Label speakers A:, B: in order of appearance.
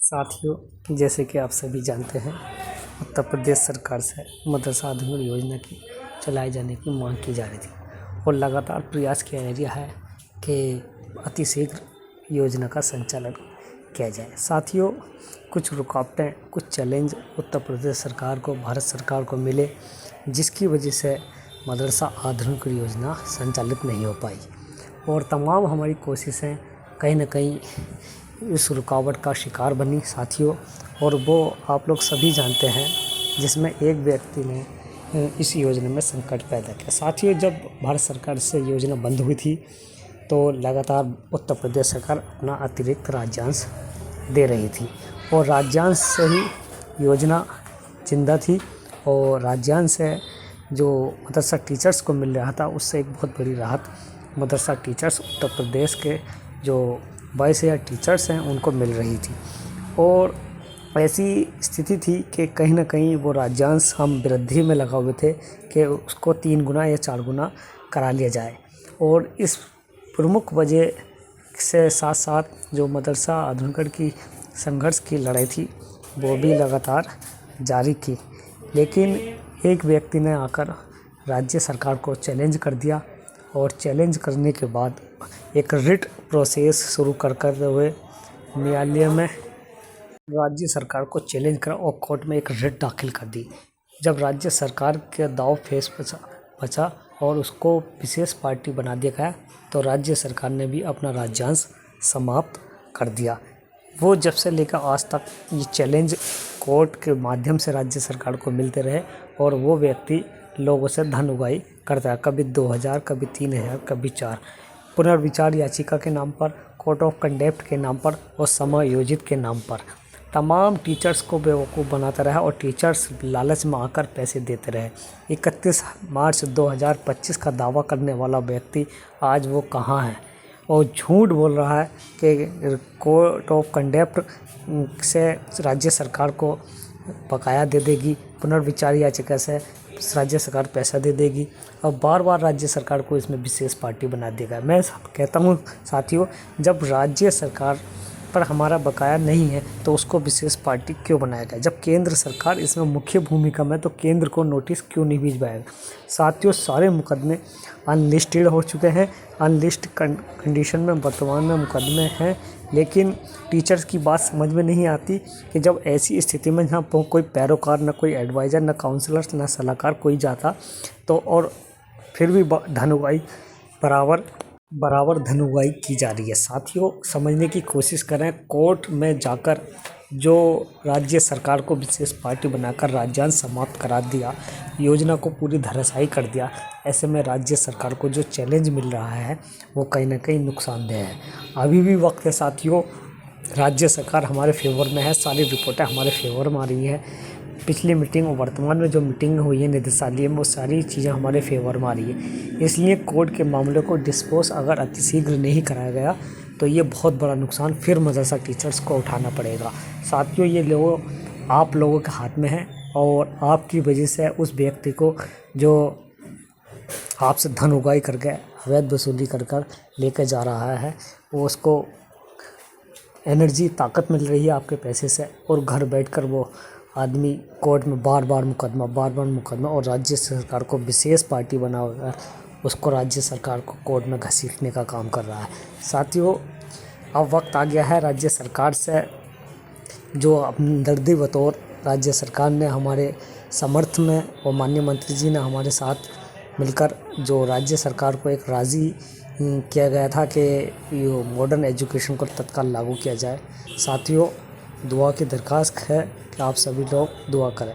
A: साथियों, जैसे कि आप सभी जानते हैं, उत्तर प्रदेश सरकार से मदरसा आधुनिक योजना की चलाए जाने की मांग की जा रही थी और लगातार प्रयास किया जा रहा है कि अतिशीघ्र योजना का संचालन किया जाए। साथियों, कुछ रुकावटें, कुछ चैलेंज उत्तर प्रदेश सरकार को, भारत सरकार को मिले, जिसकी वजह से मदरसा आधुनिक योजना संचालित नहीं हो पाई और तमाम हमारी कोशिशें कहीं न कहीं इस रुकावट का शिकार बनी साथियों। और वो आप लोग सभी जानते हैं, जिसमें एक व्यक्ति ने इस योजना में संकट पैदा किया। साथियों, जब भारत सरकार से योजना बंद हुई थी तो लगातार उत्तर प्रदेश सरकार अपना अतिरिक्त राज्यांश दे रही थी और राज्यांश से ही योजना जिंदा थी और राज्यांश से जो मदरसा टीचर्स को मिल रहा था, उससे एक बहुत बड़ी राहत मदरसा टीचर्स, उत्तर प्रदेश के जो 22,000 टीचर्स हैं, उनको मिल रही थी। और ऐसी स्थिति थी कि कहीं न कहीं वो राज्यांश हम वृद्धि में लगा हुए थे कि उसको 3 गुना या 4 गुना करा लिया जाए। और इस प्रमुख वजह से साथ साथ जो मदरसा आधुनिकीकरण की संघर्ष की लड़ाई थी, वो भी लगातार जारी की। लेकिन एक व्यक्ति ने आकर राज्य सरकार को चैलेंज कर दिया और चैलेंज करने के बाद एक रिट प्रोसेस शुरू कर हुए न्यायालय में राज्य सरकार को चैलेंज करा और कोर्ट में एक रिट दाखिल कर दी। जब राज्य सरकार के दाव फेस बचा और उसको विशेष पार्टी बना दिया गया, तो राज्य सरकार ने भी अपना राज्यांश समाप्त कर दिया। वो जब से लेकर आज तक ये चैलेंज कोर्ट के माध्यम से राज्य सरकार को मिलते रहे और वो व्यक्ति लोगों से धन उगाही करता है, कभी 2,000, कभी 3,000, कभी 4। पुनर्विचार याचिका के नाम पर, कोर्ट ऑफ कंडेप्ट के नाम पर और समायोजित के नाम पर तमाम टीचर्स को बेवकूफ़ बनाता रहा और टीचर्स लालच में आकर पैसे देते रहे। 31 मार्च 2025 का दावा करने वाला व्यक्ति आज वो कहाँ है और झूठ बोल रहा है कि कोर्ट ऑफ कंडेप्ट से राज्य सरकार को बकाया दे देगी, पुनर्विचार याचिका से राज्य सरकार पैसा दे देगी और बार बार राज्य सरकार को इसमें विशेष पार्टी बना देगा। मैं कहता हूँ साथियों, जब राज्य सरकार पर हमारा बकाया नहीं है तो उसको विशेष पार्टी क्यों बनाया गया? जब केंद्र सरकार इसमें मुख्य भूमिका में, तो केंद्र को नोटिस क्यों नहीं भिजवाएगा? साथियों, सारे मुकदमे अनलिस्टेड हो चुके हैं, अनलिस्ट कंडीशन में वर्तमान में मुकदमे हैं। लेकिन टीचर्स की बात समझ में नहीं आती कि जब ऐसी स्थिति में जहाँ कोई पैरोकार, न कोई एडवाइज़र, न काउंसलर, न सलाहकार कोई जाता, तो और फिर भी धन उगाही बराबर धन उगाही की जा रही है। साथियों, समझने की कोशिश करें। कोर्ट में जाकर जो राज्य सरकार को विशेष पार्टी बनाकर राज्यांश समाप्त करा दिया, योजना को पूरी धराशायी कर दिया, ऐसे में राज्य सरकार को जो चैलेंज मिल रहा है वो कहीं ना कहीं नुकसानदेह है। अभी भी वक्त है साथियों, राज्य सरकार हमारे फेवर में है, सारी रिपोर्टें हमारे फेवर में आ रही हैं। पिछली मीटिंग और वर्तमान में जो मीटिंग हुई है निदेशालय में, वो सारी चीज़ें हमारे फेवर में आ रही है। इसलिए कोर्ट के मामले को डिस्पोज अगर अतिशीघ्र नहीं कराया गया तो ये बहुत बड़ा नुकसान फिर मदरसा टीचर्स को उठाना पड़ेगा। साथियों, ये आप लोगों के हाथ में है और आपकी वजह से उस व्यक्ति को जो आपसे धन उगाही करके अवैध वसूली कर लेकर जा रहा है, वो उसको एनर्जी, ताकत मिल रही है आपके पैसे से और घर बैठकर वो आदमी कोर्ट में बार बार मुकदमा और राज्य सरकार को विशेष पार्टी बनाकर उसको राज्य सरकार को कोर्ट में घसीटने का काम कर रहा है। साथियों, अब वक्त आ गया है राज्य सरकार से, जो हमदर्दी बतौर राज्य सरकार ने हमारे समर्थ में और माननीय मंत्री जी ने हमारे साथ मिलकर जो राज्य सरकार को एक राज़ी किया गया था कि ये मॉडर्न एजुकेशन को तत्काल लागू किया जाए। साथियों, दुआ की दरख्वास्त है कि आप सभी लोग दुआ करें।